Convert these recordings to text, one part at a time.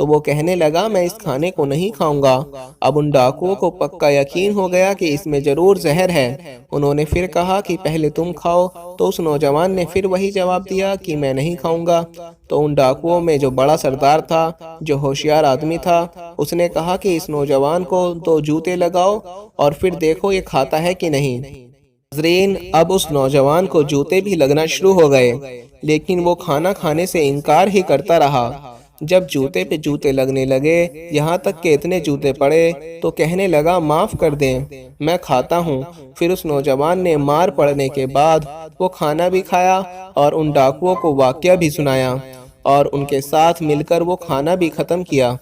تو وہ کہنے لگا میں اس کھانے کو نہیں کھاؤں گا۔ اب ان ڈاکوؤں کو پکا یقین ہو گیا کہ اس میں ضرور زہر ہے۔ انہوں نے پھر کہا کہ پہلے تم کھاؤ، تو اس نوجوان نے پھر وہی جواب دیا کہ میں نہیں کھاؤں گا۔ تو ان ڈاکوؤں میں جو بڑا سردار تھا، جو ہوشیار آدمی تھا، اس نے کہا کہ اس نوجوان کو 2 جوتے لگاؤ اور پھر دیکھو یہ کھاتا ہے کہ نہیں۔ ناظرین، اب اس نوجوان کو جوتے بھی لگنا شروع ہو گئے، لیکن وہ کھانا کھانے سے انکار ہی کرتا رہا۔ جب جوتے پہ جوتے لگنے لگے، یہاں تک کہ اتنے جوتے پڑے تو کہنے لگا معاف کر دیں، میں کھاتا ہوں۔ پھر اس نوجوان نے مار پڑنے کے بعد وہ کھانا بھی کھایا اور ان ڈاکوؤں کو واقعہ بھی سنایا، اور ان کے ساتھ مل کر وہ کھانا بھی ختم کیا۔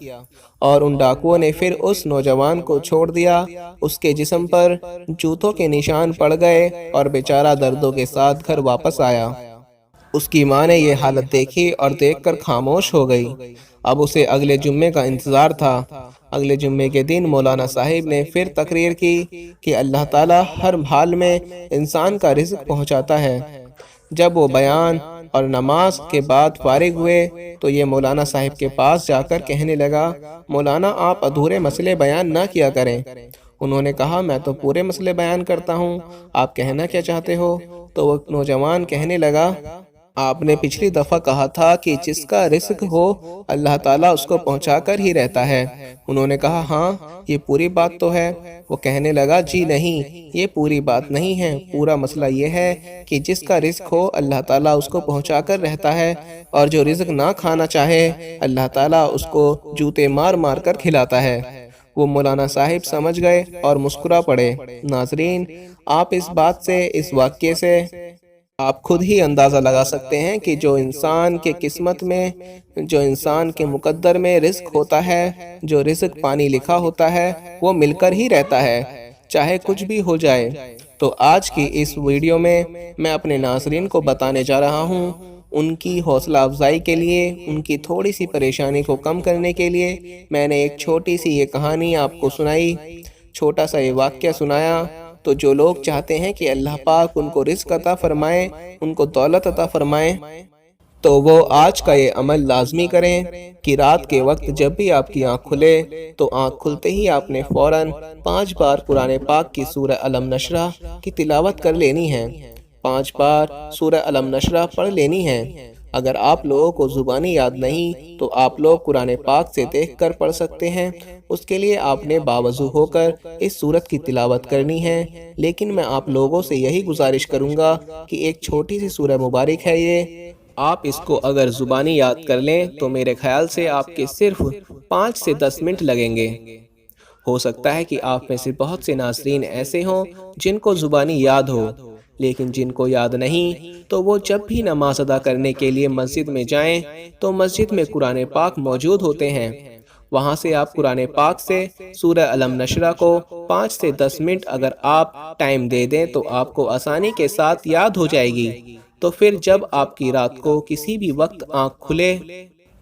اور ان ڈاکوؤں نے پھر اس نوجوان کو چھوڑ دیا۔ اس کے جسم پر جوتوں کے نشان پڑ گئے اور بیچارہ دردوں کے ساتھ گھر واپس آیا۔ اس کی ماں نے یہ حالت دیکھی اور دیکھ کر خاموش ہو گئی۔ اب اسے اگلے جمعے کا انتظار تھا۔ اگلے جمعے کے دن مولانا صاحب نے پھر تقریر کی کہ اللہ تعالیٰ ہر حال میں انسان کا رزق پہنچاتا ہے۔ جب وہ بیان اور نماز کے بعد فارغ ہوئے تو یہ مولانا صاحب کے پاس جا کر کہنے لگا، مولانا آپ ادھورے مسئلے بیان نہ کیا کریں۔ انہوں نے کہا میں تو پورے مسئلے بیان کرتا ہوں، آپ کہنا کیا چاہتے ہو؟ تو وہ نوجوان کہنے لگا، آپ نے پچھلی دفعہ کہا تھا کہ جس کا رزق ہو اللہ تعالیٰ اس کو پہنچا کر ہی رہتا ہے۔ انہوں نے کہا ہاں یہ پوری بات تو ہے۔ وہ کہنے لگا جی نہیں، یہ پوری بات نہیں ہے، پورا مسئلہ یہ ہے کہ جس کا رزق ہو اللہ تعالیٰ اس کو پہنچا کر رہتا ہے، اور جو رزق نہ کھانا چاہے اللہ تعالیٰ اس کو جوتے مار مار کر کھلاتا ہے۔ وہ مولانا صاحب سمجھ گئے اور مسکرا پڑے۔ ناظرین، آپ اس بات سے، اس واقعے سے آپ خود ہی اندازہ لگا سکتے ہیں کہ جو انسان کے قسمت میں، جو انسان کے مقدر میں رزق ہوتا ہے، جو رزق پانی لکھا ہوتا ہے، وہ مل کر ہی رہتا ہے، چاہے کچھ بھی ہو جائے۔ تو آج کی اس ویڈیو میں میں اپنے ناظرین کو بتانے جا رہا ہوں، ان کی حوصلہ افزائی کے لیے، ان کی تھوڑی سی پریشانی کو کم کرنے کے لیے میں نے ایک چھوٹی سی یہ کہانی آپ کو سنائی، چھوٹا سا یہ واقعہ سنایا۔ تو جو لوگ چاہتے ہیں کہ اللہ پاک ان کو رزق عطا فرمائے، ان کو دولت عطا فرمائے، تو وہ آج کا یہ عمل لازمی کریں کہ رات کے وقت جب بھی آپ کی آنکھ کھلے تو آنکھ کھلتے ہی آپ نے فوراً 5 بار قرآن پاک کی سورہ علم نشرہ کی تلاوت کر لینی ہے۔ 5 بار سورہ علم نشرہ پڑھ لینی ہے۔ اگر آپ لوگوں کو زبانی یاد نہیں تو آپ لوگ قرآن پاک سے دیکھ کر پڑھ سکتے ہیں۔ اس کے لیے آپ نے باوضو ہو کر اس سورت کی تلاوت کرنی ہے، لیکن میں آپ لوگوں سے یہی گزارش کروں گا کہ ایک چھوٹی سی سورہ مبارک ہے یہ، آپ اس کو اگر زبانی یاد کر لیں تو میرے خیال سے آپ کے صرف 5 سے 10 منٹ لگیں گے۔ ہو سکتا ہے کہ آپ میں سے بہت سے ناظرین ایسے ہوں جن کو زبانی یاد ہو، لیکن جن کو یاد نہیں تو وہ جب بھی نماز ادا کرنے کے لیے مسجد میں جائیں تو مسجد میں قرآن پاک موجود ہوتے ہیں، وہاں سے آپ قرآن پاک سے سورہ علم نشرہ کو 5 سے 10 منٹ اگر آپ ٹائم دے دیں تو آپ کو آسانی کے ساتھ یاد ہو جائے گی۔ تو پھر جب آپ کی رات کو کسی بھی وقت آنکھ کھلے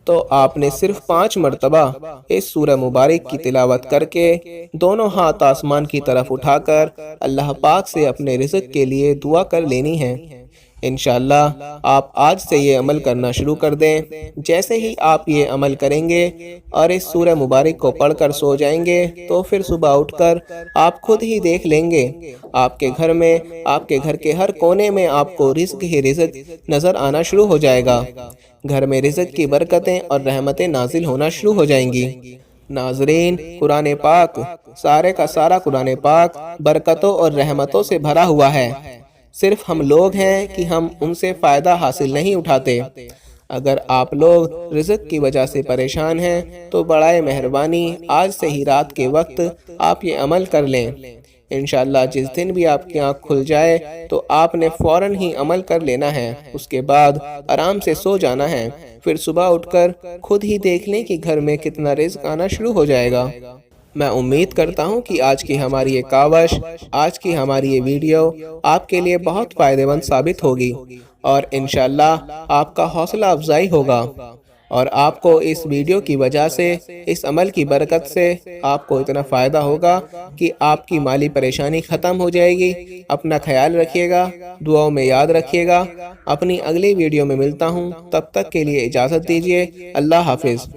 تو آپ نے صرف 5 مرتبہ اس سورہ مبارک کی تلاوت کر کے دونوں ہاتھ آسمان کی طرف اٹھا کر اللہ پاک سے اپنے رزق کے لیے دعا کر لینی ہے۔ انشاءاللہ آپ آج سے یہ عمل کرنا شروع کر دیں۔ جیسے ہی آپ یہ عمل کریں گے اور اس سورہ مبارک کو پڑھ کر سو جائیں گے تو پھر صبح اٹھ کر آپ خود ہی دیکھ لیں گے آپ کے گھر میں، آپ کے گھر کے ہر کونے میں آپ کو رزق ہی رزق نظر آنا شروع ہو جائے گا۔ گھر میں رزق کی برکتیں اور رحمتیں نازل ہونا شروع ہو جائیں گی۔ ناظرین، قرآن پاک، سارے کا سارا قرآن پاک برکتوں اور رحمتوں سے بھرا ہوا ہے، صرف ہم لوگ ہیں کہ ہم ان سے فائدہ حاصل نہیں اٹھاتے۔ اگر آپ لوگ رزق کی وجہ سے پریشان ہیں تو برائے مہربانی آج سے ہی رات کے وقت آپ یہ عمل کر لیں۔ انشاءاللہ جس دن بھی آپ کی آنکھ کھل جائے تو آپ نے فوراً ہی عمل کر لینا ہے، اس کے بعد آرام سے سو جانا ہے، پھر صبح اٹھ کر خود ہی دیکھ لیں کہ گھر میں کتنا رزق آنا شروع ہو جائے گا۔ میں امید کرتا ہوں کہ آج کی ہماری یہ کاوش، آج کی ہماری یہ ویڈیو آپ کے لیے بہت فائدہ مند ثابت ہوگی، اور انشاءاللہ آپ کا حوصلہ افزائی ہوگا، اور آپ کو اس ویڈیو کی وجہ سے، اس عمل کی برکت سے آپ کو اتنا فائدہ ہوگا کہ آپ کی مالی پریشانی ختم ہو جائے گی۔ اپنا خیال رکھیے گا، دعاؤں میں یاد رکھیے گا۔ اپنی اگلی ویڈیو میں ملتا ہوں، تب تک کے لیے اجازت دیجیے۔ اللہ حافظ۔